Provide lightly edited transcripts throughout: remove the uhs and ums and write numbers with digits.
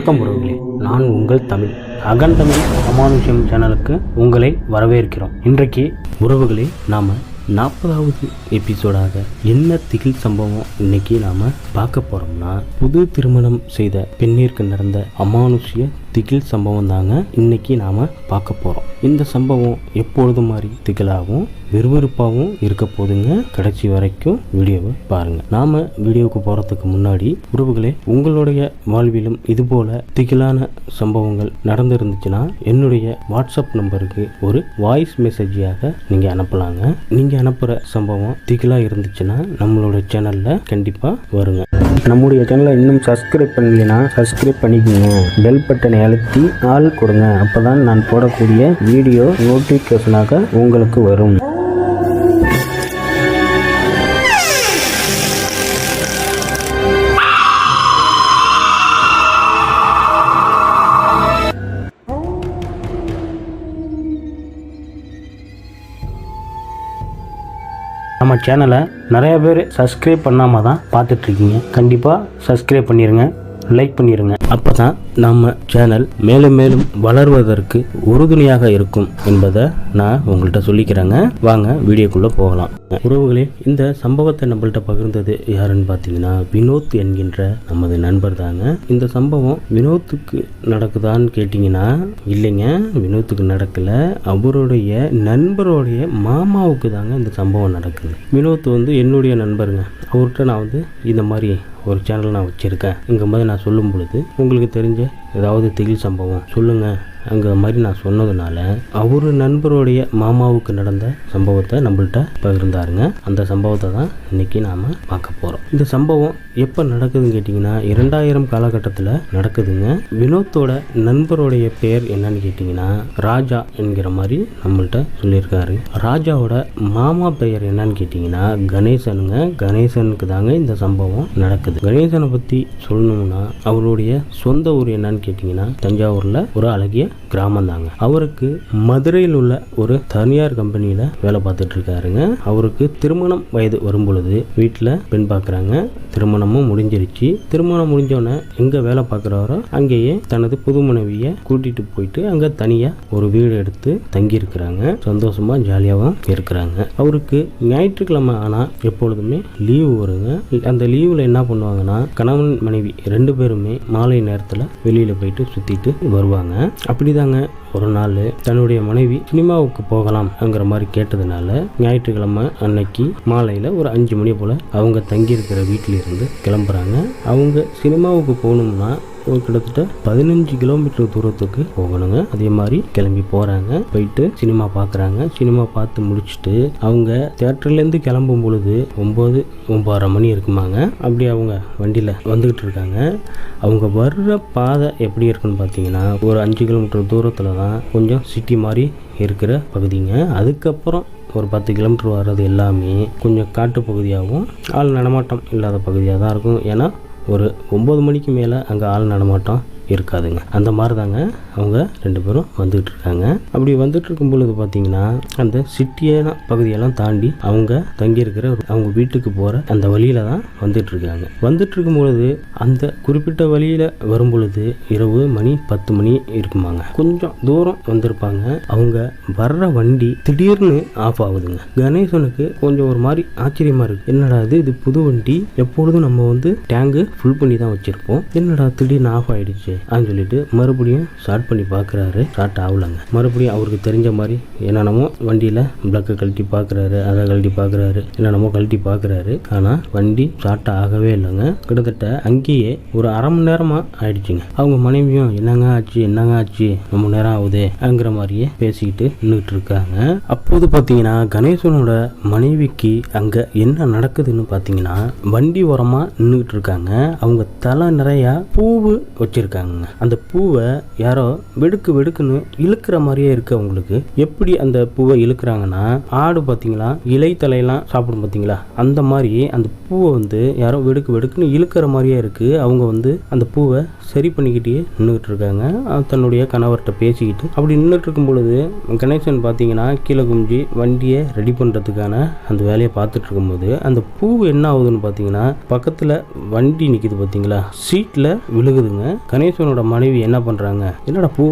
வணக்கம் உறவுகளே, நான் உங்கள் தமிழ் அகண்டமிழ் அமானுஷ்யம் சேனலுக்கு உங்களை வரவேற்கிறோம். இன்றைக்கு உறவுகளே நாம் 40வது எபிசோடாக என்ன திகில் சம்பவம் இன்னைக்கு நாம் பார்க்க போகிறோம்னா, புது திருமணம் செய்த பெண்ணிற்கு நடந்த அமானுஷ்ய திகில் சம்பவம் தாங்க இன்னைக்கு நாம் பார்க்க போகிறோம். இந்த சம்பவம் எப்பொழுது மாதிரி திகிலாகவும் விறுவிறுப்பாகவும் இருக்க போதுங்க. கடைசி வரைக்கும் வீடியோவை பாருங்கள். நாம் வீடியோவுக்கு போகிறதுக்கு முன்னாடி உறவுகளே, உங்களுடைய வாழ்விலும் இதுபோல் திகிலான சம்பவங்கள் நடந்துருந்துச்சுன்னா என்னுடைய வாட்ஸ்அப் நம்பருக்கு ஒரு வாய்ஸ் மெசேஜாக நீங்கள் அனுப்பலாங்க. நீங்கள் அனுப்புகிற சம்பவம் திகிலாக இருந்துச்சுன்னா நம்மளோட சேனலில் கண்டிப்பாக வருங்க. நம்முடைய சேனலை இன்னும் சப்ஸ்கிரைப் பண்ணலைன்னா சப்ஸ்கிரைப் பண்ணிக்கோங்க. பெல் பட்டனை அழுத்தி ஆள் கொடுங்க. அப்போ தான் நான் போடக்கூடிய வீடியோ நோட்டிஃபிகேஷனாக உங்களுக்கு வரும். நம்ம சேனலை நிறைய பேர் சப்ஸ்கிரைப் பண்ணாமல் தான் பார்த்துட்ருக்கீங்க. கண்டிப்பாக சப்ஸ்கிரைப் பண்ணிடுங்க, லைக் பண்ணிடுங்க. அப்போ தான் நம்ம சேனல் மேலும் மேலும் வளர்வதற்கு உறுதுணையாக இருக்கும் என்பதை நான் உங்கள்கிட்ட சொல்லிக்கிறேங்க. வாங்க வீடியோக்குள்ளே போகலாம். உறவுகளே, இந்த சம்பவத்தை நம்மள்கிட்ட பகிர்ந்தது யாருன்னு பார்த்தீங்கன்னா வினோத் என்கின்ற நமது நண்பர் தாங்க. இந்த சம்பவம் வினோத்துக்கு நடக்குதான்னு கேட்டிங்கன்னா இல்லைங்க, வினோத்துக்கு நடக்கலை. அவருடைய நண்பருடைய மாமாவுக்கு தாங்க இந்த சம்பவம் நடக்குது. வினோத் என்னுடைய நண்பருங்க. அவர்கிட்ட நான் இந்த மாதிரி ஒரு சேனல் நான் வச்சுருக்கேன். இங்கே மாதிரி நான் சொல்லும் பொழுது உங்களுக்கு தெரிஞ்ச ஏதாவது திகில் சம்பவம் சொல்லுங்கள் அங்கே மாதிரி நான் சொன்னதுனால அவர் நண்பருடைய மாமாவுக்கு நடந்த சம்பவத்தை நம்மள்கிட்ட பகிர்ந்தாருங்க. அந்த சம்பவத்தை தான் இன்றைக்கி நாம் பார்க்க போகிறோம். இந்த சம்பவம் எப்போ நடக்குதுன்னு கேட்டிங்கன்னா 2000 காலகட்டத்தில் நடக்குதுங்க. வினோத்தோட நண்பருடைய பெயர் என்னன்னு கேட்டிங்கன்னா ராஜா என்கிற மாதிரி நம்மள்கிட்ட சொல்லியிருக்காரு. ராஜாவோட மாமா பெயர் என்னன்னு கேட்டிங்கன்னா கணேசனுங்க. கணேசனுக்கு தாங்க இந்த சம்பவம் நடக்குது. கணேசனை பற்றி சொல்லணும்னா அவருடைய சொந்த ஊர் என்னன்னு கேட்டிங்கன்னா தஞ்சாவூரில் ஒரு அழகிய கிராமம் தாங்க. அவருக்கு மதுரையில் உள்ள ஒரு தனியார் கம்பெனியில் வேலை பார்த்துட்டு இருக்காருங்க. அவருக்கு திருமணம் வயது வரும் பொழுது வீட்டில் பெண் பார்க்குறாங்க. திருமணமும் முடிஞ்சிருச்சு. திருமணம் முடிஞ்சோடனே எங்கே வேலை பார்க்குறாரோ அங்கேயே தனது புது மனைவியை கூட்டிகிட்டு போயிட்டு அங்கே தனியாக ஒரு வீடு எடுத்து தங்கி இருக்கிறாங்க. சந்தோஷமா ஜாலியாகவும் இருக்கிறாங்க. அவருக்கு ஞாயிற்றுக்கிழமை ஆனால் எப்பொழுதுமே லீவு வருங்க. அந்த லீவில் என்ன பண்ணுவாங்கன்னா கணவன் மனைவி 2 பேருமே மாலை நேரத்தில் வெளியில் போயிட்டு சுற்றிட்டு வருவாங்க. அப்படிதாங்க ஒரு நாள் தன்னுடைய மனைவி சினிமாவுக்கு போகலாம்ங்கிற மாதிரி கேட்டதுனால ஞாயிற்றுக்கிழமை அன்னைக்கு மாலையில் ஒரு 5 மணி போல் அவங்க தங்கியிருக்கிற வீட்டிலிருந்து கிளம்புறாங்க. அவங்க சினிமாவுக்கு போகணும்னா ஒரு கிட்டத்தட்ட 15 கிலோமீட்டர் தூரத்துக்கு போகணுங்க. அதே மாதிரி கிளம்பி போகிறாங்க. போயிட்டு சினிமா பார்க்குறாங்க. சினிமா பார்த்து முடிச்சுட்டு அவங்க தியேட்டர்லேருந்து கிளம்பும் பொழுது 9-9:30 மணி இருக்குமாங்க. அப்படி அவங்க வண்டியில் வந்துக்கிட்டு இருக்காங்க. அவங்க வர்ற பாதை எப்படி இருக்குன்னு பார்த்தீங்கன்னா ஒரு 5 கிலோமீட்டர் தூரத்தில் தான் கொஞ்சம் சிட்டி மாதிரி இருக்கிற பகுதிங்க. அதுக்கப்புறம் ஒரு 10 கிலோமீட்டர் வர்றது எல்லாமே கொஞ்சம் காட்டு பகுதியாகவும் ஆள் நடமாட்டம் இல்லாத பகுதியாக தான் இருக்கும். ஏன்னா ஒரு 9 மணிக்கு மேலே அங்கே ஆள் நடமாட்டம் இருக்காதுங்க. அந்த மாதிரி தாங்க அவங்க 2 பேரும் வந்துகிட்டு இருக்காங்க. அப்படி வந்துட்டு இருக்கும் பொழுது பார்த்தீங்கன்னா அந்த சிட்டியான பகுதியெல்லாம் தாண்டி அவங்க தங்கியிருக்கிற அவங்க வீட்டுக்கு போகிற அந்த வழியில தான் வந்துட்டு இருக்காங்க. வந்துட்டு இருக்கும் பொழுது அந்த குறிப்பிட்ட வழியில் வரும் பொழுது இரவு மணி 10 மணி இருக்குமாங்க. கொஞ்சம் தூரம் வந்திருப்பாங்க. அவங்க வர்ற வண்டி திடீர்னு ஆஃப் ஆகுதுங்க. கணேசனுக்கு கொஞ்சம் ஒரு மாதிரி ஆச்சரியமா இருக்கு. என்னடா இது புது வண்டி, எப்பொழுதும் நம்ம டேங்கு ஃபுல் பண்ணி தான் வச்சிருப்போம், என்னடா திடீர்னு ஆஃப் ஆயிடுச்சு அப்படின்னு சொல்லிட்டு மறுபடியும் ஸ்டார்ட் பண்ணி பார்க்குறாரு. ஸ்டார்ட் ஆகலங்க. மறுபடியும் அவருக்கு தெரிஞ்ச மாதிரி என்னென்னமோ வண்டியில் பிளக்கை கழட்டி பார்க்குறாரு, அதை கழட்டி பார்க்குறாரு, என்னென்னமோ கழட்டி பார்க்குறாரு. ஆனால் வண்டி ஸ்டார்ட் ஆகவே இல்லைங்க. கிட்டத்தட்ட அங்கேயே ஒரு 1/2 மணி நேரமாக ஆயிடுச்சுங்க. அவங்க மனைவியும் என்னங்க ஆச்சு ரொம்ப நேரம் ஆகுதுங்கிற மாதிரியே பேசிக்கிட்டு நின்றுட்டு இருக்காங்க. அப்போது பார்த்தீங்கன்னா கணேசனோட மனைவிக்கு அங்கே என்ன நடக்குதுன்னு பார்த்தீங்கன்னா வண்டி ஓரமாக நின்றுட்டு இருக்காங்க. அவங்க தலை நிறைய பூவு வச்சிருக்காங்க. அந்த பூவை யாரோ வெடுக்குன்னு இழுக்கிற மாதிரியே இருக்கு. அவங்களுக்கு எப்படி அந்த பூவை இழுக்கிறாங்கன்னா ஆடு பார்த்தீங்களா இலை தலையெல்லாம் சாப்பிடும் பார்த்தீங்களா, அந்த மாதிரி அந்த பூவை யாரோ வெடுக்குன்னு இழுக்கிற மாதிரியே இருக்கு. அவங்க அந்த பூவை சரி பண்ணிக்கிட்டே நின்றுட்டு இருக்காங்க. தன்னுடைய கணவர்கிட்ட பேசிக்கிட்டு அப்படி நின்றுட்டு இருக்கும் பொழுது கணேசன் பார்த்தீங்கன்னா கீழே குமிஞ்சி வண்டியை ரெடி பண்ணுறதுக்கான அந்த வேலையை பார்த்துட்டு இருக்கும்போது அந்த பூ என்ன ஆகுதுன்னு பார்த்தீங்கன்னா பக்கத்தில் வண்டி நிற்கிது பார்த்தீங்களா, சீட்டில் விழுகுதுங்க. கணேசன் கணேசனோட மனைவி என்ன பண்றாங்க, என்னடா பூ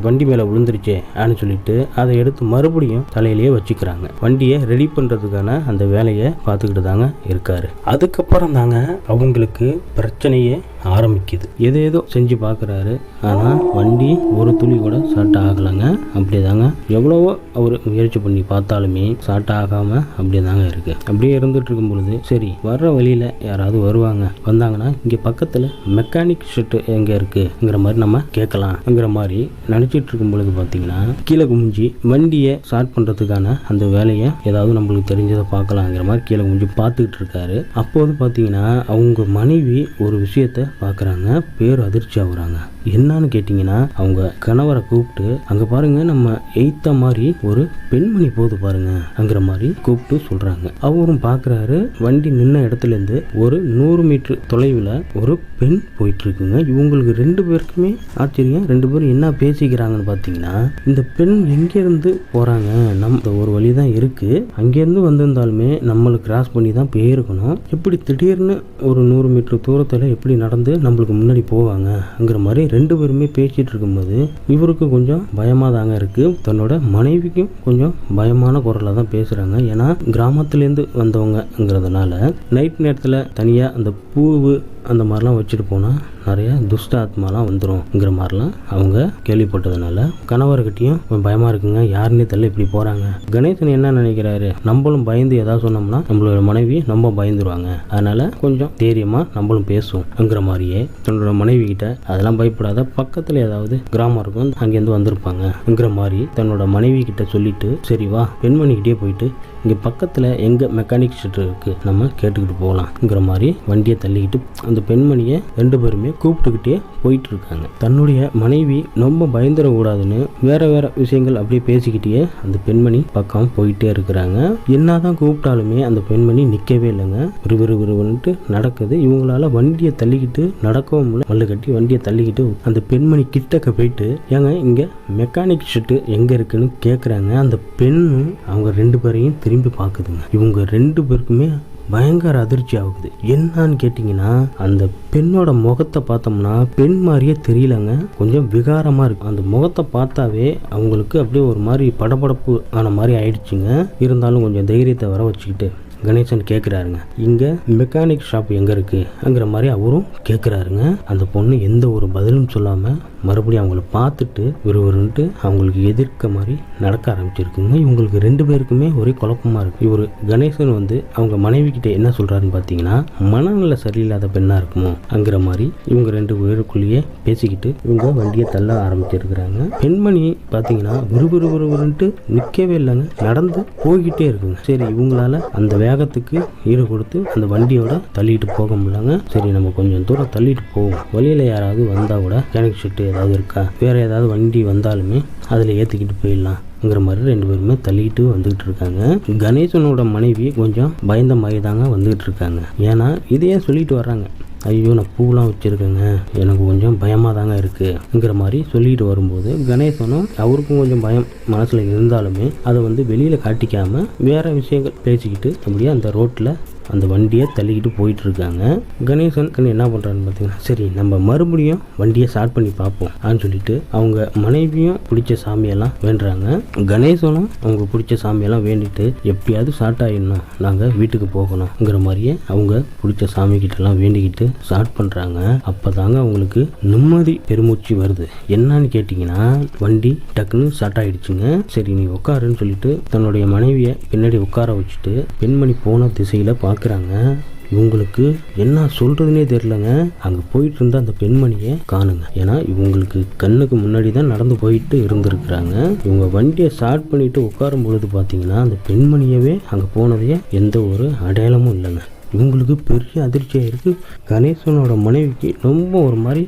வண்டி மேல விழுந்துருச்சே அப்படின்னு சொல்லிட்டு அதை எடுத்து மறுபடியும் தலையிலேயே வச்சுக்கிறாங்க. வண்டியை ரெடி பண்றதுக்கான அந்த வேலையை பார்த்துக்கிட்டு தாங்க இருக்காரு. அதுக்கப்புறம் தாங்க அவங்களுக்கு பிரச்சனையே ஆரம்பிக்குது. ஏதோ செஞ்சு பார்க்குறாரு, ஆனால் வண்டி ஒரு துளி கூட ஸ்டார்ட் ஆகலைங்க. அப்படியே தாங்க எவ்வளவோ அவர் முயற்சி பண்ணி பார்த்தாலுமே ஸ்டார்ட் ஆகாமல் அப்படியே தாங்க இருக்கு. அப்படியே இருந்துட்டு இருக்கும் பொழுது சரி வர்ற வழியில் யாராவது வருவாங்க, வந்தாங்கன்னா இங்கே பக்கத்தில் மெக்கானிக் ஷெட்டு எங்கே இருக்குங்கிற மாதிரி நம்ம கேட்கலாம்ங்கிற மாதிரி நினச்சிட்டு இருக்கும் பொழுது பார்த்தீங்கன்னா கீழே குமிஞ்சி வண்டியை ஸ்டார்ட் பண்ணுறதுக்கான அந்த வேலையை ஏதாவது நம்மளுக்கு தெரிஞ்சதை பார்க்கலாங்கிற மாதிரி கீழே குமிஞ்சி பார்த்துக்கிட்டு இருக்காரு. அப்போது பார்த்தீங்கன்னா அவங்க மனைவி ஒரு விஷயத்த பார்க்குறாங்க, பேர் அதிர்ச்சி ஆகுறாங்க. என்னன்னு கேட்டிங்கன்னா அவங்க கணவரை கூப்பிட்டு அங்கே பாருங்க நம்ம எய்த்த மாதிரி ஒரு பெண்மணி போகுது பாருங்கங்கிற மாதிரி கூப்பிட்டு சொல்கிறாங்க. அவரும் பார்க்குறாரு, வண்டி நின்ன இடத்துலேருந்து ஒரு 100 மீட்டர் தொலைவில் ஒரு பெண் போயிட்டு இருக்குங்க. இவங்களுக்கு 2 பேருக்குமே ஆச்சரியம். 2 பேரும் என்ன பேசிக்கிறாங்கன்னு பார்த்தீங்கன்னா, இந்த பெண் எங்கேருந்து போகிறாங்க, நம்ம ஒரு வழி தான் இருக்குது, அங்கேருந்து வந்திருந்தாலுமே நம்மளுக்கு கிராஸ் பண்ணி தான் போயிருக்கணும், எப்படி திடீர்னு ஒரு 100 மீட்டர் தூரத்தில் எப்படி நடந்து நம்மளுக்கு முன்னாடி போவாங்கங்கிற மாதிரி 2 பேருமே பேசிட்டு இருக்கும்போது இவருக்கு கொஞ்சம் பயமா தாங்க இருக்கு. தன்னோட மனைவிக்கும் கொஞ்சம் பயமான குரல்ல தான் பேசுறாங்க. ஏன்னா கிராமத்திலேருந்து வந்தவங்கங்கிறதுனால நைட் நேரத்தில் தனியா அந்த பூவு அந்த மாதிரிலாம் வச்சுட்டு போனால் நிறைய துஷ்ட ஆத்மாலாம் வந்துடும்ங்கிற மாதிரிலாம் அவங்க கேள்விப்பட்டதுனால கணவர்கிட்டையும் பயமா இருக்குங்க, யாருன்னே தெரியல இப்படி போறாங்க. கணேசன் என்ன நினைக்கிறாரு, நம்மளும் பயந்து ஏதாவது சொன்னோம்னா நம்மளோட மனைவி ரொம்ப பயந்துருவாங்க, அதனால கொஞ்சம் தைரியமா நம்மளும் பேசுவோம்ங்கிற மாதிரியே தன்னோட மனைவி கிட்ட அதெல்லாம் பயப்படாத, பக்கத்துல ஏதாவது கிராமம் இருக்கும் அங்கேருந்து வந்திருப்பாங்கங்கிற மாதிரி தன்னோட மனைவி கிட்ட சொல்லிட்டு சரி வா பெண்மணிக்கிட்டே போயிட்டு இங்கே பக்கத்தில் எங்கே மெக்கானிக் ஷெட் இருக்குது நம்ம கேட்டுக்கிட்டு போகலாம்ங்கிற மாதிரி வண்டியை தள்ளிக்கிட்டு அந்த பெண்மணியை 2 பேருமே கூப்பிட்டுக்கிட்டே போயிட்டு இருக்காங்க. தன்னுடைய மனைவி ரொம்ப பயந்துடக்கூடாதுன்னு வேற வேற விஷயங்கள் அப்படியே பேசிக்கிட்டே அந்த பெண்மணி பக்கம் போயிட்டே இருக்கிறாங்க. என்னதான் கூப்பிட்டாலுமே அந்த பெண்மணி நிற்கவே இல்லைங்க. விறுவிறுவிறுன்ட்டு நடக்குது. இவங்களால வண்டியை தள்ளிக்கிட்டு நடக்கவும் முடியல. மல்லு கட்டி வண்டியை தள்ளிக்கிட்டு அந்த பெண்மணி கிட்டக்க போயிட்டு ஏங்க இங்கே மெக்கானிக் ஷெட்டு எங்கே இருக்குன்னு கேட்குறாங்க. அந்த பெண்ணு அவங்க 2 பேரையும் திரும்பி பார்க்குதுங்க. இவங்க 2 பேருக்குமே பயங்கர அதிர்ச்சி ஆகுது. என்னன்னு கேட்டிங்கன்னா அந்த பெண்ணோட முகத்தை பார்த்தோம்னா பெண் மாதிரியே தெரியலங்க, கொஞ்சம் விகாரமாக இருக்கு. அந்த முகத்தை பார்த்தாவே அவங்களுக்கு அப்படியே ஒரு மாதிரி படபடப்பு ஆன மாதிரி ஆயிடுச்சுங்க. இருந்தாலும் கொஞ்சம் தைரியத்தை வர வச்சுக்கிட்டு கணேசன் கேட்குறாருங்க, இங்கே மெக்கானிக் ஷாப் எங்கே இருக்குங்கிற மாதிரி அவரும் கேட்குறாருங்க. அந்த பொண்ணு எந்த ஒரு பதிலும் சொல்லாமல் மறுபடியும் அவங்கள பார்த்துட்டு விறுவிறுன்ட்டு அவங்களுக்கு எதிர்க்க மாதிரி நடக்க ஆரம்பிச்சிருக்குங்க. இவங்களுக்கு 2 பேருக்குமே ஒரே குழப்பமாக இருக்குது. இவர் கணேசன் அவங்க மனைவி கிட்ட என்ன சொல்கிறாருன்னு பார்த்தீங்கன்னா, மனநல சரியில்லாத பெண்ணாக இருக்குமோங்கிற மாதிரி இவங்க 2 பேருக்குள்ளேயே பேசிக்கிட்டு இவங்க வண்டியை தள்ள ஆரம்பிச்சிருக்கிறாங்க. பெண்மணி பார்த்தீங்கன்னா விறுவிறுன்ட்டு நிற்கவே இல்லைங்க, நடந்து போய்கிட்டே இருக்குங்க. சரி இவங்களால அந்த வேகத்துக்கு ஈடு கொடுத்து அந்த வண்டியோட தள்ளிட்டு போக முடியலங்க. சரி நம்ம கொஞ்சம் தூரம் தள்ளிட்டு போவோம், வழியில் யாராவது வந்தால் கூட மெக்கானிக் ஷெட்டு ஏதாவது இருக்கா, வேற ஏதாவது வண்டி வந்தாலுமே அதில் ஏற்றிக்கிட்டு போயிடலாம்ங்கிற மாதிரி 2 பேருமே தள்ளிட்டு வந்துகிட்டு இருக்காங்க. கணேசனோட மனைவி கொஞ்சம் பயந்த மாதிரி தாங்க வந்துகிட்டு இருக்காங்க. ஏன்னா இதையே சொல்லிட்டு வர்றாங்க, ஐயோ நான் பூலாம் வச்சுருக்கேங்க, எனக்கு கொஞ்சம் பயமாக தாங்க இருக்குங்கிற மாதிரி சொல்லிட்டு வரும்போது கணேசனும் அவருக்கும் கொஞ்சம் பயம் மனசில் இருந்தாலுமே அதை வெளியில் காட்டிக்காமல் வேறு விஷயங்கள் பேசிக்கிட்டு அப்படியே அந்த ரோட்டில் அந்த வண்டியை தள்ளிக்கிட்டு போயிட்டு இருக்காங்க. கணேசன் என்ன பண்ணுறான்னு பார்த்தீங்கன்னா, சரி நம்ம மறுபடியும் வண்டியை ஸ்டார்ட் பண்ணி பார்ப்போம் அப்படின்னு சொல்லிட்டு அவங்க மனைவியும் பிடிச்ச சாமியெல்லாம் வேண்டுறாங்க. கணேசனும் அவங்க பிடிச்ச சாமியெல்லாம் வேண்டிட்டு எப்படியாவது ஸ்டார்ட் ஆகிடணும், நாங்கள் வீட்டுக்கு போகணுங்கிற மாதிரியே அவங்க பிடிச்ச சாமி கிட்டலாம் வேண்டிக்கிட்டு ஸ்டார்ட் பண்ணுறாங்க. அப்போ தாங்க அவங்களுக்கு நிம்மதி பெருமூச்சு வருது. என்னன்னு கேட்டிங்கன்னா, வண்டி டக்குன்னு ஸ்டார்ட் ஆகிடுச்சுங்க. சரி நீ உட்காருன்னு சொல்லிட்டு தன்னுடைய மனைவியை பின்னாடி உட்கார வச்சுட்டு பெண்மணி போன திசையில் பார்க்குறாங்க. இவங்களுக்கு என்ன சொல்றதுனே தெரியலங்க. அங்க போயிட்டு இருந்த அந்த பெண்மணியை காணுங்க. ஏன்னா இவங்களுக்கு கண்ணுக்கு முன்னாடி தான் நடந்து போயிட்டு இருந்திருக்கிறாங்க. இவங்க வண்டியை ஸ்டார்ட் பண்ணிட்டு உட்காரும் பொழுது பார்த்தீங்கன்னா அந்த பெண்மணியவே அங்கே போனதையே எந்த ஒரு அடையாளமும் இல்லைங்க. இவங்களுக்கு பெரிய அதிர்ச்சியாக இருக்குது. கணேசனோட மனைவிக்கு ரொம்ப ஒரு மாதிரி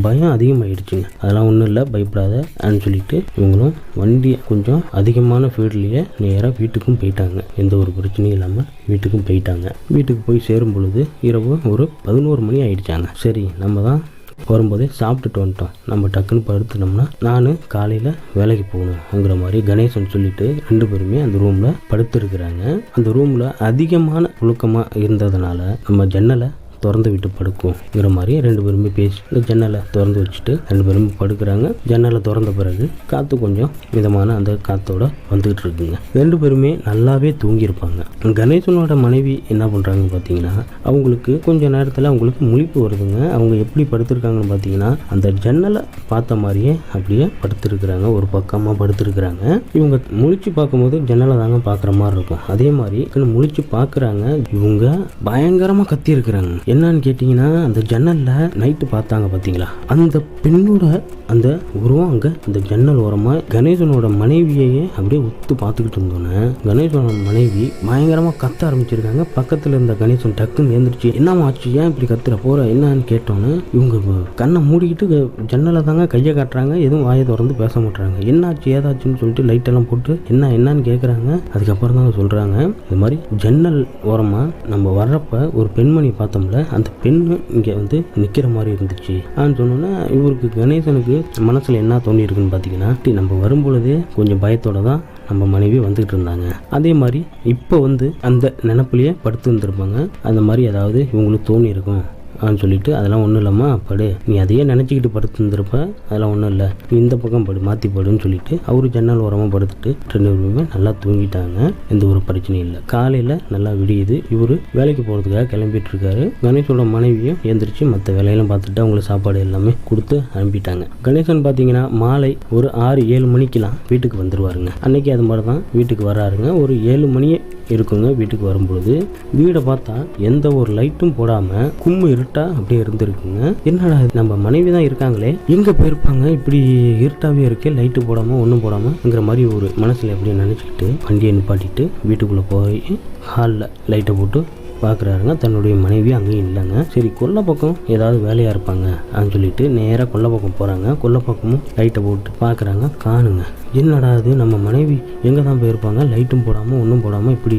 பயம் அதிகமாகிடுச்சுங்க. அதெல்லாம் ஒன்றும் இல்லை, பயப்படாத அப்படின்னு சொல்லிட்டு இவங்களும் வண்டியை கொஞ்சம் அதிகமான ஃபீல்ட்லேயே நேராக வீட்டுக்கும் போயிட்டாங்க. எந்த ஒரு பிரச்சனையும் இல்லாமல் வீட்டுக்கும் போயிட்டாங்க. வீட்டுக்கு போய் சேரும் பொழுது இரவு ஒரு 11 மணி ஆயிடுச்சாங்க. சரி நம்ம தான் வரும்போதே சாப்பிட்டுட்டு வந்துட்டோம், நம்ம டக்குன்னு படுத்துனோம்னா நான் காலையில் வேலைக்கு போகணுங்கிற மாதிரி கணேசன் சொல்லிட்டு 2 பேருமே அந்த ரூமில் படுத்துருக்குறாங்க. அந்த ரூமில் அதிகமான புழுக்கமாக இருந்ததுனால நம்ம ஜன்னலை திறந்து விட்டு படுக்கும்ங்கிற மாதிரி 2 பேருமே பேசி இந்த ஜன்னலை திறந்து வச்சுட்டு 2 பேருமே படுக்கிறாங்க. ஜன்னலை திறந்த பிறகு காற்று கொஞ்சம் மிதமான அந்த காற்றோட வந்துகிட்டு இருக்குங்க. 2 பேருமே நல்லாவே தூங்கியிருப்பாங்க. கணேசனோட மனைவி என்ன பண்ணுறாங்கன்னு பார்த்தீங்கன்னா, அவங்களுக்கு கொஞ்ச நேரத்தில் அவங்களுக்கு முழிப்பு வருதுங்க. அவங்க எப்படி படுத்திருக்காங்கன்னு பார்த்தீங்கன்னா, அந்த ஜன்னலை பார்த்த மாதிரியே அப்படியே படுத்திருக்கிறாங்க. ஒரு பக்கமாக படுத்திருக்கிறாங்க. இவங்க முழிச்சு பார்க்கும்போது ஜன்னலை தாங்க பார்க்குற மாதிரி இருக்கும். அதே மாதிரி முழிச்சு பார்க்குறாங்க. இவங்க பயங்கரமாக கத்தி இருக்கிறாங்க. என்னன்னு கேட்டிங்கன்னா, அந்த ஜன்னலில் நைட்டு பார்த்தாங்க பார்த்தீங்களா, அந்த பெண்ணோட அந்த உருவம் அங்கே இந்த ஜன்னல் ஓரமாக கணேசனோட மனைவியையே அப்படியே உத்து பார்த்துக்கிட்டு இருந்தோன்னே கணேசனோட மனைவி பயங்கரமாக கத்த ஆரம்பிச்சிருக்காங்க. பக்கத்தில் இருந்த கணேசன் டக்குன்னு எழுந்திரிச்சு, என்னம்மா ஆச்சு, ஏன் இப்படி கத்துற போகிற என்னன்னு கேட்டோன்னு இவங்க கண்ணை மூடிக்கிட்டு ஜன்னலை தாங்க கையை காட்டுறாங்க. எதுவும் வாயை திறந்து பேச மாட்டுறாங்க. என்னாச்சு ஏதாச்சுன்னு சொல்லிட்டு லைட்டெல்லாம் போட்டு என்னன்னு கேட்குறாங்க. அதுக்கப்புறம் தாங்க சொல்கிறாங்க, இது மாதிரி ஜன்னல் ஓரமாக நம்ம வர்றப்ப ஒரு பெண்மணி பார்த்தோம்ல, அந்த பெண்ணு இங்கே வந்து நிற்கிற மாதிரி இருந்துச்சு சொன்னோன்னா இவருக்கு கணேசனுக்கு மனசில் என்ன தோணி இருக்குன்னு பார்த்தீங்கன்னா, நம்ம வரும்பொழுதே கொஞ்சம் பயத்தோட தான் நம்ம மனைவி வந்துகிட்டு இருந்தாங்க. அதே மாதிரி இப்போ வந்து அந்த நினப்புலையே படுத்து இருந்திருப்பாங்க. அந்த மாதிரி ஏதாவது இவங்களுக்கு தோணி இருக்கும் சொல்லிட்டு, அதெல்லாம் ஒன்றும் இல்லைம்மா படு, நீ அதையே நினச்சிக்கிட்டு படுத்துருந்துருப்ப, அதெல்லாம் ஒன்றும் இல்லை, நீ இந்த பக்கம் படு, மாற்றி படுன்னு சொல்லிட்டு அவரு ஜன்னல் ஓரமாக படுத்துட்டு 2 பேருமே நல்லா தூங்கிட்டாங்க. எந்த ஒரு பிரச்சனையும் இல்லை. காலையில் நல்லா விடியுது. இவர் வேலைக்கு போகிறதுக்காக கிளம்பிட்டு இருக்காரு. கணேசோட மனைவியும் எழுந்திரிச்சு மற்ற வேலையெல்லாம் பார்த்துட்டு அவங்களுக்கு சாப்பாடு எல்லாமே கொடுத்து அனுப்பிட்டாங்க. கணேசன் பார்த்தீங்கன்னா மாலை ஒரு 6-7 மணிக்கெலாம் வீட்டுக்கு வந்துடுவாருங்க. அன்னைக்கு அது மாதிரி தான் வீட்டுக்கு வராருங்க. ஒரு 7 மணியே இருக்குங்க. வீட்டுக்கு வரும்பொழுது வீடை பார்த்தா எந்த ஒரு லைட்டும் போடாமல் கும்மு இருட்டா அப்படியே இருந்திருக்குங்க. என்னடா நம்ம மனைவி தான் இருக்காங்களே, எங்கே போயிருப்பாங்க, இப்படி இருட்டாவே இருக்கே, லைட்டு போடாமல் ஒன்றும் போடாமல்ங்கிற மாதிரி ஒரு மனசில் எப்படி நினச்சிக்கிட்டு வண்டியை நிப்பாட்டிட்டு வீட்டுக்குள்ளே போய் ஹாலில் லைட்டை போட்டு பார்க்குறாருங்க. தன்னுடைய மனைவி அங்கேயும் இல்லைங்க. சரி கொல்லை பக்கம் ஏதாவது வேலையாக இருப்பாங்க சொல்லிட்டு நேராக கொல்லை பக்கம் போகிறாங்க. கொல்லை பக்கமும் லைட்டை போட்டு பார்க்குறாங்க, காணுங்க. என்னடா அது நம்ம மனைவி எங்கே தான் போயிருப்பாங்க, லைட்டும் போடாமல் ஒன்றும் போடாமல் இப்படி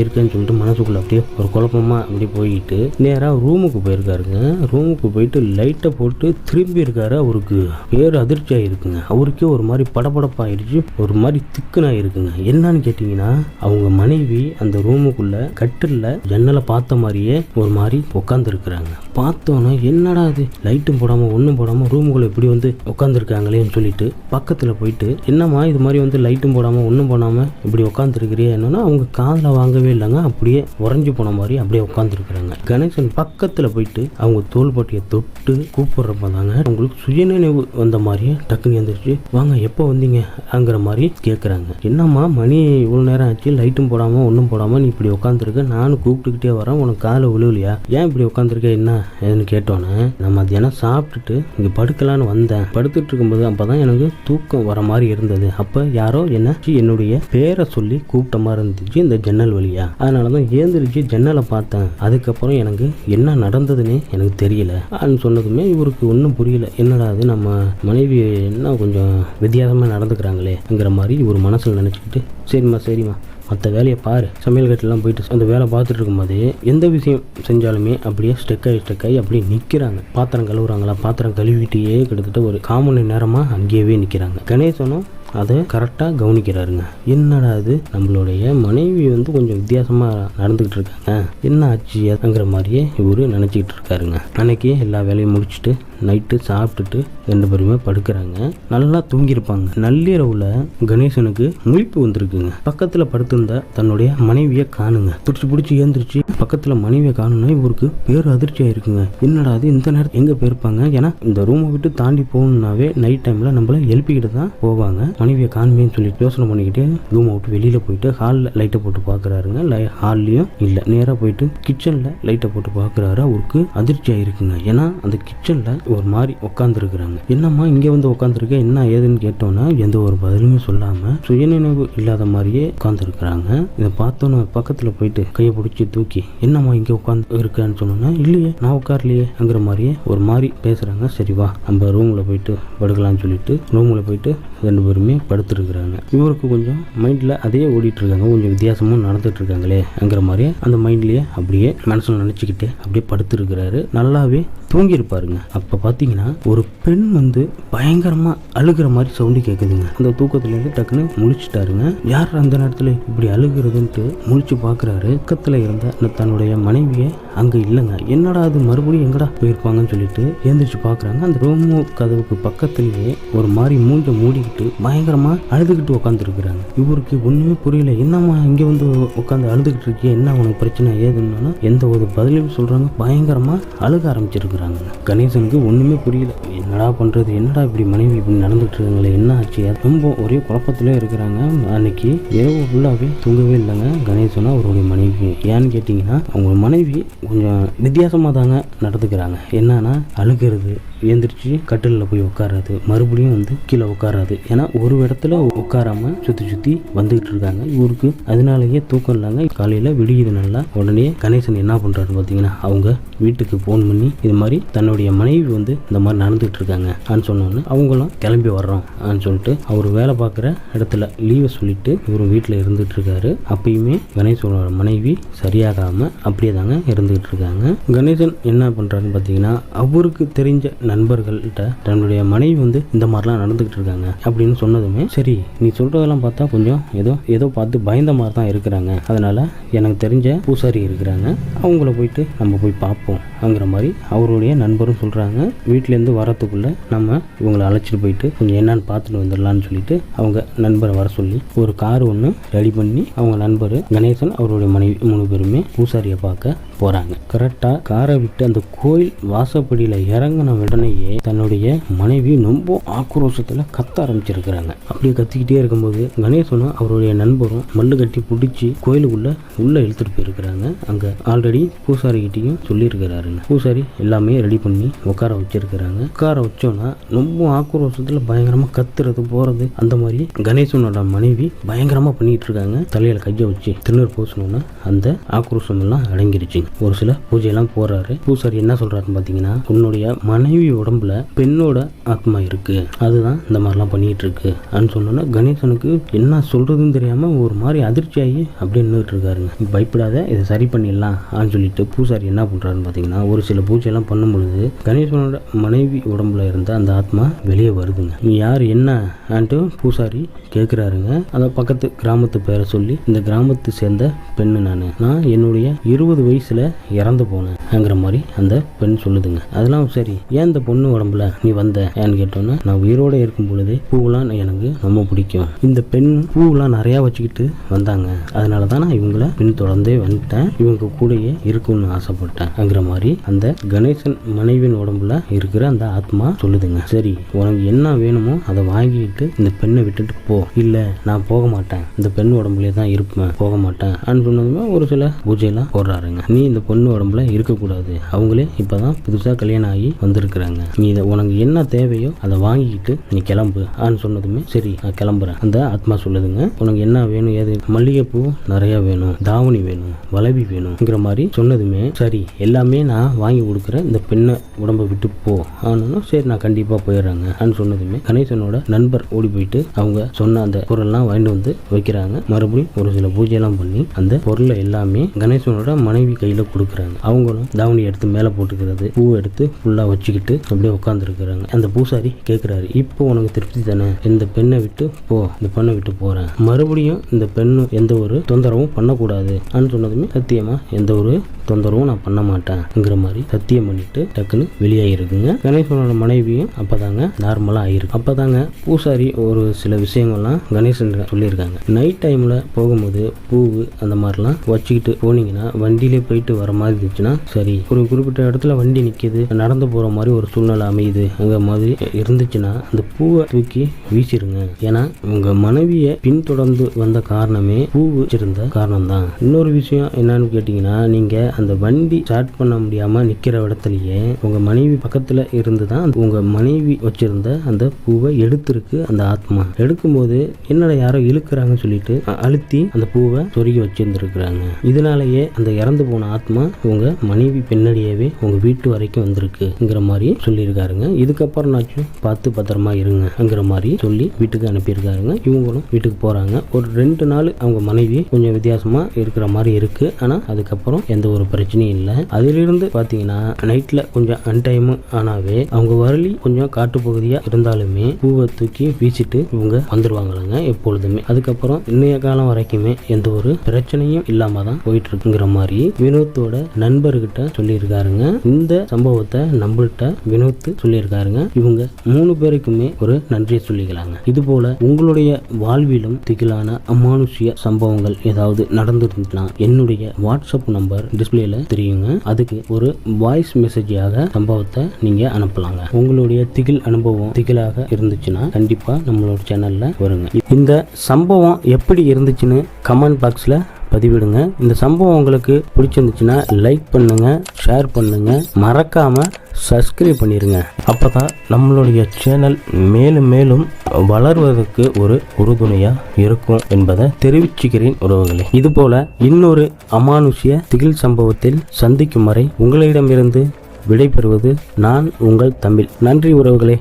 இருக்கேன்னு சொல்லிட்டு மனசுக்குள்ளே அப்படியே ஒரு குழப்பமாக அப்படி போயிட்டு நேராக ரூமுக்கு போயிருக்காருங்க. ரூமுக்கு போயிட்டு லைட்டை போட்டு திரும்பி இருக்காரு. அவருக்கு பேர் அதிர்ச்சியாக இருக்குங்க. அவருக்கே ஒரு மாதிரி படபடப்பாயிடுச்சு, ஒரு மாதிரி திக்குனாக இருக்குங்க. என்னன்னு கேட்டிங்கன்னா, அவங்க மனைவி அந்த ரூமுக்குள்ளே கட்டிலில் ஜன்னலை பார்த்த மாதிரியே ஒரு மாதிரி உட்காந்துருக்குறாங்க. பார்த்தோன்னே என்னடா அது லைட்டும் போடாமல் ஒன்றும் போடாமல் ரூமுக்குள்ளே இப்படி வந்து உட்காந்துருக்காங்களேன்னு சொல்லிட்டு பக்கத்தில் போயிட்டு, என்னம்மா இது மாதிரி வந்து லைட்டும் போடாமல் ஒன்றும் போடாமல் இப்படி உட்காந்துருக்கிறியே என்னன்னா, அவங்க காதில் வாங்கவே இல்லைங்க. அப்படியே உறைஞ்சி போன மாதிரி அப்படியே உட்காந்துருக்குறாங்க. கணேசன் பக்கத்தில் போயிட்டு அவங்க தோள்பட்டியை தொட்டு கூப்பிடுறப்ப தாங்க உங்களுக்கு சுயநினைவு வந்த மாதிரியே டக்குன்னு எழுந்திரிச்சு, வாங்க எப்போ வந்தீங்கங்கிற மாதிரி கேட்குறாங்க. என்னம்மா மணி இவ்வளோ நேரம் ஆச்சு, லைட்டும் போடாமல் ஒன்றும் போடாமல் நீ இப்படி உட்காந்துருக்க, நானும் கூப்பிட்டுக்கிட்டே வரேன், உனக்கு காலை விழுவலையா, ஏன் இப்படி உட்காந்துருக்க என்ன ஏன்னு கேட்டோன்னே, நான் மத்தியானம் சாப்பிட்டுட்டு இங்கே படுக்கலான்னு வந்தேன். படுத்துட்டு இருக்கும்போது அப்போ தான் எனக்கு தூக்கம் வர மாதிரி இருந்தது. அப்போ யாரோ என்னுடைய பேரை சொல்லி கூப்பிட்ட மாதிரி இருந்துச்சு இந்த ஜன்னல் வழியா. அதனால தான் ஏந்திரிச்சு ஜன்னலை பார்த்தேன். அதுக்கப்புறம் எனக்கு என்ன நடந்ததுன்னே எனக்கு தெரியல சொன்னதுமே இவருக்கு ஒன்றும் புரியல. என்னடா அது நம்ம மனைவி என்ன கொஞ்சம் வித்தியாசமாக நடந்துக்கிறாங்களேங்கிற மாதிரி இவர் மனசில் நினச்சிக்கிட்டு, சரிம்மா மற்ற வேலையை பாரு, சமையல் கட்டெல்லாம் போயிட்டு அந்த வேலை பார்த்துட்டு இருக்கும்போது எந்த விஷயம் செஞ்சாலுமே அப்படியே ஸ்டெக் ஆகி அப்படியே நிற்கிறாங்க. பாத்திரம் கழுவுறாங்களா, பாத்திரம் கழுவிட்டே கிட்டத்தட்ட ஒரு 1/4 மணி நேரமாக அங்கேயே நிற்கிறாங்க. கணேசனும் அதை கரெக்டாக கவனிக்கிறாருங்க. என்னடா அது நம்மளுடைய மனைவி வந்து கொஞ்சம் வித்தியாசமாக நடந்துக்கிட்டு இருக்காங்க, என்ன ஆச்சுங்கிற மாதிரியே இவர் நினச்சிக்கிட்டு இருக்காருங்க. அன்னைக்கு எல்லா வேலையும் முடிச்சுட்டு நைட்டு சாப்பிட்டுட்டு 2 பேருமே படுக்கிறாங்க. நல்லா தூங்கியிருப்பாங்க. நள்ளிரவுல கணேசனுக்கு முழிப்பு வந்திருக்குங்க. பக்கத்தில் படுத்திருந்த தன்னுடைய மனைவியை காணுங்க. பிடிச்சி ஏந்திரிச்சு பக்கத்தில் மனைவியை காணுன்னா இவருக்கு பேர் அதிர்ச்சியாக இருக்குங்க. என்னடா அது இந்த நேரத்தில் எங்கே போயிருப்பாங்க, ஏன்னா இந்த ரூமை விட்டு தாண்டி போகணுன்னாவே நைட் டைமில் நம்மள எழுப்பிக்கிட்டு தான் போவாங்க. மனைவியை காணுமேன்னு சொல்லி யோசனை பண்ணிக்கிட்டு ரூமை விட்டு வெளியில் போயிட்டு ஹாலில் லைட்டை போட்டு பார்க்குறாருங்க. ஹால்லையும் இல்லை, நேராக போயிட்டு கிச்சனில் லைட்டை போட்டு பார்க்குறாரு. அவருக்கு அதிர்ச்சியாக இருக்குங்க. ஏன்னா அந்த கிச்சனில் ஒரு மாதிரி உட்காந்துருக்குறாங்க. என்னம்மா இங்கே வந்து உட்காந்துருக்க, என்ன ஏதுன்னு கேட்டோன்னா எந்த ஒரு பதிலுமே சொல்லாமல் சுயநினைவு இல்லாத மாதிரியே உட்காந்துருக்குறாங்க. இதை பார்த்தோன்னு பக்கத்தில் போயிட்டு கையை பிடிச்சி தூக்கி, என்னம்மா இங்கே உட்காந்து இருக்கான்னு சொன்னோன்னா, இல்லையே நான் உட்காரலையேங்கிற மாதிரியே ஒரு மாதிரி பேசுகிறாங்க. சரி வா நம்ம ரூமில் போயிட்டு படுக்கலான்னு சொல்லிட்டு ரூமில் போயிட்டு 2 பேருமே அப்படியே படுத்துருக்குறாங்க. இவருக்கு கொஞ்சம் மைண்டில் அதே ஓடிட்டு இருக்காங்க, கொஞ்சம் வித்தியாசமும் நடந்துட்டு இருக்காங்களேங்கிற மாதிரி அந்த மைண்ட்லேயே அப்படியே மனசில் நினச்சிக்கிட்டு அப்படியே படுத்துருக்கிறாரு. நல்லாவே தூங்கியிருப்பாருங்க. அப்போ பார்த்தீங்கன்னா ஒரு பெண் வந்து பயங்கரமாக அழுகிற மாதிரி சவுண்டு கேட்குதுங்க. அந்த தூக்கத்துலேருந்து டக்குன்னு முழிச்சிட்டாருங்க. யார் அந்த நேரத்தில் இப்படி அழுகிறதுன்ட்டு முழிச்சு பார்க்குறாரு. பக்கத்தில் இருந்த தன்னுடைய மனைவியை அங்கே இல்லைங்க. என்னடா அது மறுபடியும் எங்கடா போயிருப்பாங்கன்னு சொல்லிட்டு எழுந்திரிச்சு பார்க்குறாங்க. அந்த ரூமு கதவுக்கு பக்கத்துலேயே ஒரு மாதிரி மூஞ்ச மூடிக்கிட்டு பயங்கரமாக அழுதுகிட்டு உட்காந்துருக்குறாங்க. இவருக்கு ஒன்றுமே புரியல. என்னம்மா இங்கே வந்து உட்காந்து அழுதுகிட்டு இருக்கிய, என்ன உனக்கு பிரச்சனை ஏதுன்னா எந்த ஒரு பதிலையும் சொல்கிறாங்க. பயங்கரமாக அழுக ஆரம்பிச்சிருக்கிறாங்க. கணேசனுக்கு ஒன்றுமே புரியல. என்னடா பண்ணுறது, என்னடா இப்படி மனைவி இப்படி நடந்துட்டு இருக்காங்களே, என்ன ஆச்சு, ரொம்ப ஒரே குழப்பத்திலே இருக்கிறாங்க. அன்னைக்கு இரவு ஃபுல்லாகவே தூங்கவே இல்லைங்க கணேசனும் அவருடைய மனைவி. ஏன்னு கேட்டிங்கன்னா அவங்க மனைவி கொஞ்சம் வித்தியாசமாக தாங்க நடந்துக்கிறாங்க. என்னன்னா அழுகிறது, எழுந்திரிச்சு கட்டிலில் போய் உட்காராது, மறுபடியும் வந்து கீழே உட்காராது. ஏன்னா ஒரு இடத்துல உட்காராம சுற்றி சுற்றி வந்துகிட்டு இருக்காங்க. இவருக்கு அதனாலேயே தூக்கம் இல்லைங்க. காலையில் விடியுது நல்லா. உடனே கணேசன் என்ன பண்ணுறாரு பார்த்தீங்கன்னா அவங்க வீட்டுக்கு ஃபோன் பண்ணி இது மாதிரி தன்னுடைய மனைவி வந்து இந்த மாதிரி நடந்துகிட்டு இருக்காங்க அப்படின்னு சொன்னோன்னு அவங்களும் கிளம்பி வர்றோம் அப்படின்னு சொல்லிட்டு அவர் வேலை பார்க்குற இடத்துல லீவை சொல்லிட்டு இவர் வீட்டில் இருந்துகிட்டு இருக்காரு. அப்பயுமே கணேசனோட மனைவி சரியாகாமல் அப்படியே தாங்க இருந்துகிட்டு இருக்காங்க. கணேசன் என்ன பண்ணுறாருன்னு பார்த்தீங்கன்னா அவருக்கு தெரிஞ்ச நண்பர்கள்ட்ட தன்னுடைய மனைவி வந்து இந்த மாதிரிலாம் நடந்துகிட்டு இருக்காங்க அப்படின்னு சொன்னதுமே, சரி நீ சொல்றதெல்லாம் பார்த்தா கொஞ்சம் ஏதோ பார்த்து பயந்த மாதிரி தான் இருக்கிறாங்க, அதனால எனக்கு தெரிஞ்ச பூசாரி இருக்கிறாங்க, அவங்கள போயிட்டு நம்ம போய் பார்ப்போம் அப்படிங்கிற மாதிரி அவருடைய நண்பரும் சொல்றாங்க. வீட்டிலேருந்து வரத்துக்குள்ள நம்ம இவங்களை அழைச்சிட்டு போயிட்டு கொஞ்சம் என்னன்னு பார்த்துட்டு வந்துடலான்னு சொல்லிட்டு அவங்க நண்பரை வர சொல்லி ஒரு கார் ஒன்று ரெடி பண்ணி அவங்க நண்பர் கணேசன் அவருடைய மனைவி 3 பேருமே பூசாரியை பார்க்க போறாங்க. கரெக்டா காரை விட்டு அந்த கோயில் வாசப்படியில இறங்கின உடனேயே தன்னுடைய மனைவி ரொம்ப ஆக்ரோஷத்துல கத்த ஆரம்பிச்சிருக்கிறாங்க. அப்படியே கத்திக்கிட்டே இருக்கும்போது கணேசனும் அவருடைய நண்பரும் மல்லு கட்டி பிடிச்சி கோயிலுக்குள்ள இழுத்துட்டு போயிருக்கிறாங்க. அங்க ஆல்ரெடி பூசாரி கிட்டையும் சொல்லியிருக்கிறாருங்க. பூசாரி எல்லாமே ரெடி பண்ணி உட்கார வச்சிருக்கிறாங்க. உட்கார வச்சோன்னா ரொம்ப ஆக்ரோஷத்துல பயங்கரமா கத்துறது போறது அந்த மாதிரி கணேசனோட மனைவி பயங்கரமா பண்ணிட்டு இருக்காங்க. தலையில கையை வச்சு திருநீர் பூசணும்னா அந்த ஆக்ரோஷம் எல்லாம் அடங்கிருச்சு. ஒரு சில பூஜையெல்லாம் போறாரு. பூசாரி என்ன சொல்றாருன்னு பாத்தீங்கன்னா உன்னுடைய மனைவி உடம்புல பெண்ணோட ஆத்மா இருக்கு, அதுதான் இந்த மாதிரிலாம் பண்ணிட்டு இருக்கு அப்படின்னு சொன்னோன்னா கணேசனுக்கு என்ன சொல்றதுன்னு தெரியாம ஒரு மாதிரி அதிர்ச்சியாகி அப்படியே நின்றுட்டு இருக்காருங்க. பயப்படாத, இதை சரி பண்ணிடலாம் அப்படின்னு சொல்லிட்டு பூசாரி என்ன பண்றாருன்னு பாத்தீங்கன்னா ஒரு சில பூஜையெல்லாம் பண்ணும்பொழுது கணேசனோட மனைவி உடம்புல இருந்த அந்த ஆத்மா வெளியே வருதுங்க. நீ யார் என்ன ஆன்ட்டு பூசாரி கேட்குறாருங்க. அந்த பக்கத்து கிராமத்து பேரை சொல்லி இந்த கிராமத்தை சேர்ந்த பெண்ணு நான் என்னுடைய 20 வயசுல இறந்து போனேங்கிற மாதிரி அந்த பெண் சொல்லுதுங்க. அதெல்லாம் சரி, ஏன் இந்த பொண்ணு உடம்புல நீ வந்த ஏன்னு கேட்டோன்னா நான் உயிரோட இருக்கும் பொழுதே பூவெல்லாம் எனக்கு ரொம்ப பிடிக்கும், இந்த பெண் பூவெல்லாம் நிறையா வச்சுக்கிட்டு வந்தாங்க, அதனால தான் நான் இவங்களை பின்தொடர்ந்தே வந்துட்டேன், இவங்க கூடயே இருக்கும்னு ஆசைப்பட்டேன்ங்கிற மாதிரி அந்த கணேசன் மனைவியின் உடம்புல இருக்கிற அந்த ஆத்மா சொல்லுதுங்க. சரி, உனக்கு என்ன வேணுமோ அதை வாங்கிட்டு இந்த பெண்ணை விட்டுட்டு போ, இல்ல நான் போக மாட்டேன், இந்த பெண் உடம்புலே தான் இருப்பேன், போக மாட்டேன் அப்படின்னு சொன்னதுமே ஒரு சில பூஜையெல்லாம் போடுறாருங்க. நீ இந்த பொண்ணு உடம்புல இருக்கக்கூடாது, அவங்களே இப்பதான் புதுசா கல்யாணம் ஆகி வந்திருக்கிறாங்க, நீ உனக்கு என்ன தேவையோ அதை வாங்கிக்கிட்டு நீ கிளம்பு ஆன்னு சொன்னதுமே சரி நான் கிளம்புறேன் அந்த ஆத்மா சொல்லுதுங்க. உனக்கு என்ன வேணும், ஏது மல்லிகைப்பூ நிறைய வேணும், தாவணி வேணும், வளவி வேணும்ங்கிற மாதிரி சொன்னதுமே சரி எல்லாமே நான் வாங்கி கொடுக்குறேன், இந்த பெண்ணை உடம்பை விட்டு போ ஆனா சரி நான் கண்டிப்பா போயிடுறாங்க அப்படின்னு சொன்னதுமே கணேசனோட நண்பர் ஓடி போயிட்டு அவங்க சொன்ன அந்த பொருள்லாம் வாங்கிட்டு வந்து வைக்கிறாங்க. மறுபடியும் ஒரு சில பூஜையெல்லாம் பண்ணி அந்த பொருளை எல்லாமே கணேசனோட மனைவி கையில கொடுக்குறாங்க. அவங்களும் தாவணி எடுத்து மேலே போட்டுக்கிறது, பூ எடுத்து ஃபுல்லா வச்சுக்கிட்டு அப்படியே உட்காந்துருக்குறாங்க. அந்த பூசாரி கேட்குறாரு, இப்போ உனக்கு திருப்தி தானே, இந்த பெண்ணை விட்டு போ, இந்த பெண்ணை விட்டு போறேன், மறுபடியும் இந்த பெண்ணு எந்த ஒரு தொந்தரவும் பண்ணக்கூடாது அப்படின்னு சொன்னதுமே சத்தியமா எந்த ஒரு தொந்தரவும் நான் பண்ண மாட்டேன்ங்கிற மாதிரி சத்தியம் பண்ணிட்டு டக்குன்னு வெளியாகிருக்குங்க. கணேசனோட மனைவியும் அப்பதாங்க நார்மலா ஆயிருக்கு. அப்பதாங்க பூசாரி ஒரு சில விஷயங்கள்லாம் கணேசன் சொல்லியிருக்காங்க. நைட் டைம்ல போகும்போது பூவு அந்த மாதிரிலாம் வச்சுக்கிட்டு போனீங்கன்னா வண்டியிலே போயிட்டு வர மாதிரி இருந்துச்சுன்னா சரி, ஒரு குறிப்பிட்ட இடத்துல வண்டி நிற்கிது, நடந்து போற மாதிரி ஒரு சூழ்நிலை அமையுது அங்க மாதிரி இருந்துச்சுன்னா அந்த பூவை தூக்கி வீசிருங்க. ஏன்னா உங்க மனைவியை பின்தொடர்ந்து வந்த காரணமே பூ வச்சிருந்த காரணம் தான். இன்னொரு விஷயம் என்னன்னு கேட்டீங்கன்னா, நீங்க அந்த வண்டி ஸ்டார்ட் பண்ண முடியாது முடியாம நிக்கிற இடத்துலயே உங்க மனைவி பக்கத்துல இருந்து தான் உங்க மனைவி வச்சிருந்த அந்த பூவை எடுத்திருக்கு அந்த ஆத்மா. எடுக்கும்போது என்னடா யாரோ இழுக்கிறாங்கன்னு சொல்லிட்டு அழுத்தி அந்த பூவை சொருகி வச்சிருந்துருக்குறாங்க. இதனாலேயே அந்த இறந்து போன ஆத்மா உங்க மனைவி பின்னாடியவே உங்க வீட்டு வரைக்கும் வந்திருக்குங்கிற மாதிரி சொல்லியிருக்காருங்க. இதுக்கப்புறம் நாச்சும் பார்த்து பத்திரமா இருங்கிற மாதிரி சொல்லி வீட்டுக்கு அனுப்பியிருக்காருங்க. இவங்களும் வீட்டுக்கு போறாங்க. ஒரு 2 நாள் அவங்க மனைவி கொஞ்சம் வித்தியாசமா இருக்கிற மாதிரி இருக்கு. ஆனா அதுக்கப்புறம் எந்த ஒரு பிரச்சனையும் இல்லை. அதிலிருந்து பாத்தீங்கன்னா நைட்ல கொஞ்சம் அன்டைம் ஆனாவே அவங்க வரலி கொஞ்சம் காட்டு பகுதியா இருந்தாலுமே பூவை தூக்கி வீசிட்டு இவங்க வந்துருவாங்களாங்க எப்பொழுதுமே. அதுக்கப்புறம் இன்னைய காலம் வரைக்குமே எந்த ஒரு பிரச்சனையும் இல்லாம தான் போயிட்டு இருக்குங்கிற மாதிரி வினோத்தோட நண்பர்கிட்ட சொல்லியிருக்காருங்க. இந்த சம்பவத்தை நம்மள்கிட்ட வினோத் சொல்லியிருக்காருங்க. இவங்க 3 பேருக்குமே ஒரு நன்றியை சொல்லிக்கலாங்க. இது போல உங்களுடைய வாழ்விலும் திகிலான அமானுஷ்ய சம்பவங்கள் ஏதாவது நடந்துருந்துச்சுன்னா என்னுடைய வாட்ஸ்அப் நம்பர் டிஸ்பிளேல தெரியுங்க. அதுக்கு ஒரு வாய்ஸ் மெசேஜாக சம்பவத்தை நீங்க அனுப்பலாங்க. உங்களுடைய திகில் அனுபவம் திகிலாக இருந்துச்சுன்னா கண்டிப்பா நம்மளோட சேனல்ல வருங்க. இந்த சம்பவம் எப்படி இருந்துச்சுன்னு கமெண்ட் பாக்ஸ்ல பதிவிடுங்க. இந்த சம்பவம் உங்களுக்கு பிடிச்சிருந்துச்சுன்னா லைக் பண்ணுங்க, ஷேர் பண்ணுங்க, மறக்காம சப்ஸ்கிரைப் பண்ணிருங்க. அப்பதான் நம்மளுடைய சேனல் மேலும் மேலும் வளர்வதற்கு ஒரு உறுதுணையா இருக்கும் என்பதை தெரிவிச்சுக்கிறேன் உறவுகளே. இதுபோல இன்னொரு அமானுஷ்ய திகில் சம்பவத்தில் சந்திக்கும் வரை உங்களிடமிருந்து விடைபெறுவது நான் உங்கள் தமிழ். நன்றி உறவுகளே.